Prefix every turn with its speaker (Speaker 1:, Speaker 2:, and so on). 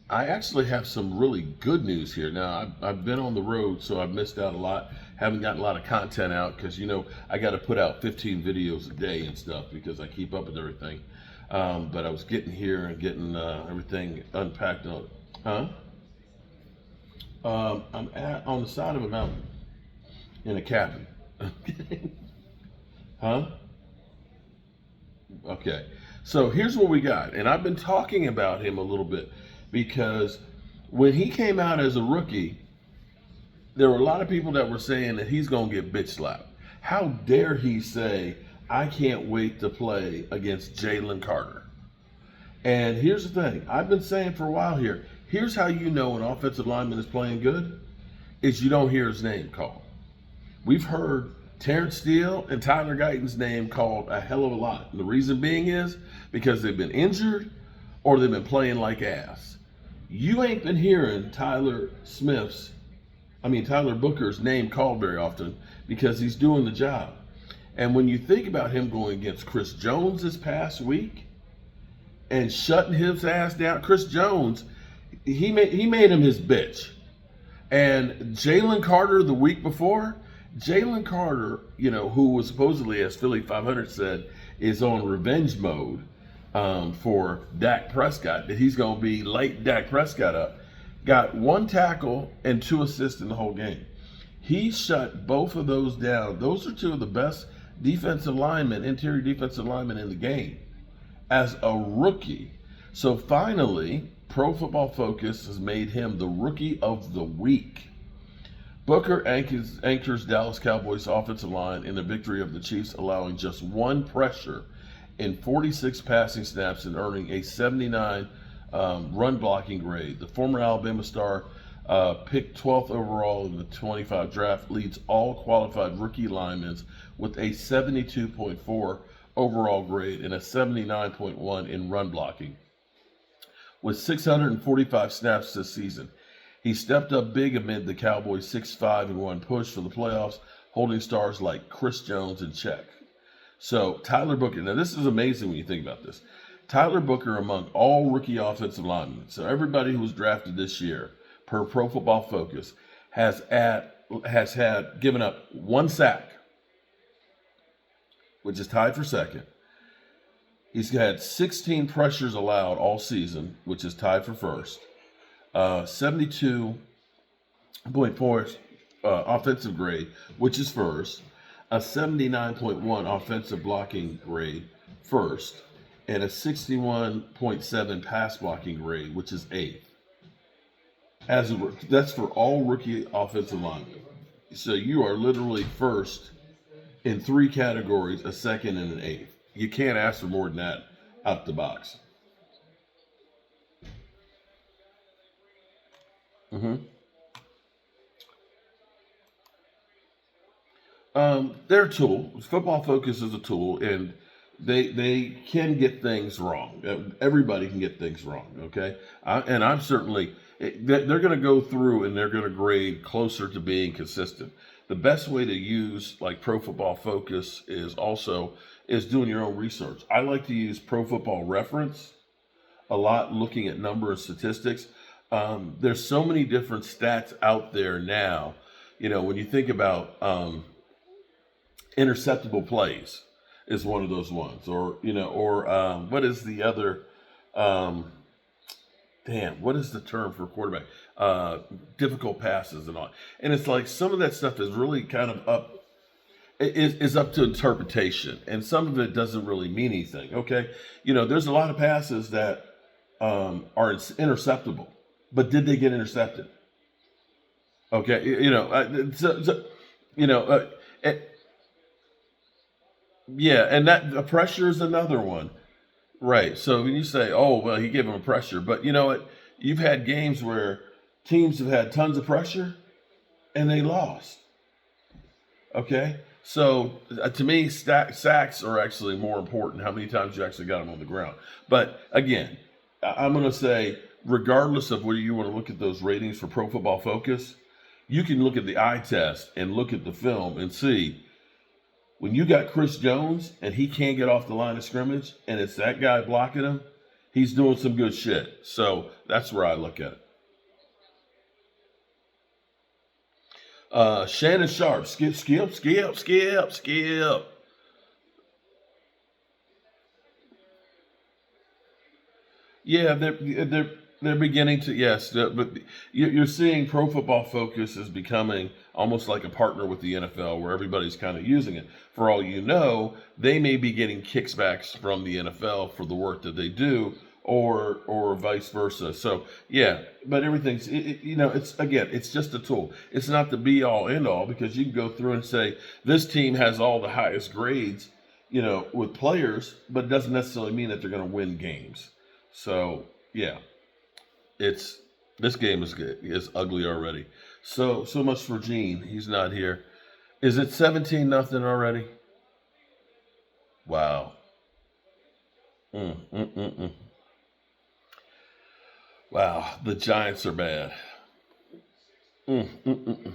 Speaker 1: I actually have some really good news here. Now, I've been on the road, so I've missed out a lot. Haven't gotten a lot of content out because, I got to put out 15 videos a day and stuff because I keep up with everything. But I was getting here and getting everything unpacked on. Huh? I'm on the side of a mountain in a cabin. Huh? Okay. So here's what we got. And I've been talking about him a little bit because when he came out as a rookie, there were a lot of people that were saying that he's going to get bitch slapped. How dare he say, I can't wait to play against Jalen Carter? And here's the thing I've been saying for a while here. Here's how you know an offensive lineman is playing good is you don't hear his name called. We've heard Terrence Steele and Tyler Guyton's name called a hell of a lot. And the reason being is because they've been injured or they've been playing like ass. You ain't been hearing Tyler Booker's name called very often because he's doing the job. And when you think about him going against Chris Jones this past week and shutting his ass down, Chris Jones, he made him his bitch. And Jalen Carter the week before, Jalen Carter, who was supposedly, as Philly 500 said, is on revenge mode for Dak Prescott, that he's going to be light Dak Prescott up, got one tackle and 2 assists in the whole game. He shut both of those down. Those are 2 of the best interior defensive linemen in the game as a rookie. So finally, Pro Football Focus has made him the Rookie of the Week. Booker anchors Dallas Cowboys offensive line in the victory of the Chiefs, allowing just 1 pressure in 46 passing snaps and earning a 79 run blocking grade. The former Alabama star, picked 12th overall in the 25 draft, leads all qualified rookie linemen with a 72.4 overall grade and a 79.1 in run blocking. With 645 snaps this season, he stepped up big amid the Cowboys' 6-5-1 push for the playoffs, holding stars like Chris Jones in check. So Tyler Booker, now this is amazing when you think about this. Tyler Booker among all rookie offensive linemen, so everybody who was drafted this year, per Pro Football Focus, has had given up 1 sack, which is tied for second. He's had 16 pressures allowed all season, which is tied for first. 72.4 offensive grade, which is first. A 79.1 offensive blocking grade, first. And a 61.7 pass blocking grade, which is 8th. That's for all rookie offensive linemen. So you are literally first in 3 categories, a second and an 8th. You can't ask for more than that out the box. Mm-hmm. They're a tool. Football Focus is a tool, and they can get things wrong. Everybody can get things wrong. Okay, and I'm certainly they're going to go through and they're going to grade closer to being consistent. The best way to use like Pro Football Focus is doing your own research. I like to use Pro Football Reference a lot, looking at number and statistics. There's so many different stats out there now. When you think about interceptable plays is one of those ones, or what is the other? What is the term for quarterback? Difficult passes and all. And it's like some of that stuff is really kind of is up to interpretation, and some of it doesn't really mean anything. Okay, there's a lot of passes that are interceptable, but did they get intercepted? Okay, you know, uh, eh, yeah, and that the pressure is another one, right? So when you say, "Oh, well, he gave him a pressure," but you know what? You've had games where teams have had tons of pressure and they lost. Okay, so to me, sacks are actually more important. How many times you actually got them on the ground? But again, I'm going to say, regardless of whether you want to look at those ratings for Pro Football Focus, you can look at the eye test and look at the film and see when you got Chris Jones and he can't get off the line of scrimmage and it's that guy blocking him, he's doing some good shit. So that's where I look at it. Shannon Sharp, skip. Yeah, they're beginning to, yes, but you're seeing Pro Football Focus is becoming almost like a partner with the NFL, where everybody's kind of using it. For all you know, they may be getting kickbacks from the NFL for the work that they do, or vice versa. So yeah, but everything's it's, again, it's just a tool. It's not the be all end all, because you can go through and say this team has all the highest grades, with players, but it doesn't necessarily mean that they're going to win games. So yeah, it's this game is ugly already. So much for Gene. He's not here. Is it 17-0 already? Wow. Mm, mm, mm, mm. Wow. The Giants are bad. Mm, mm, mm, mm.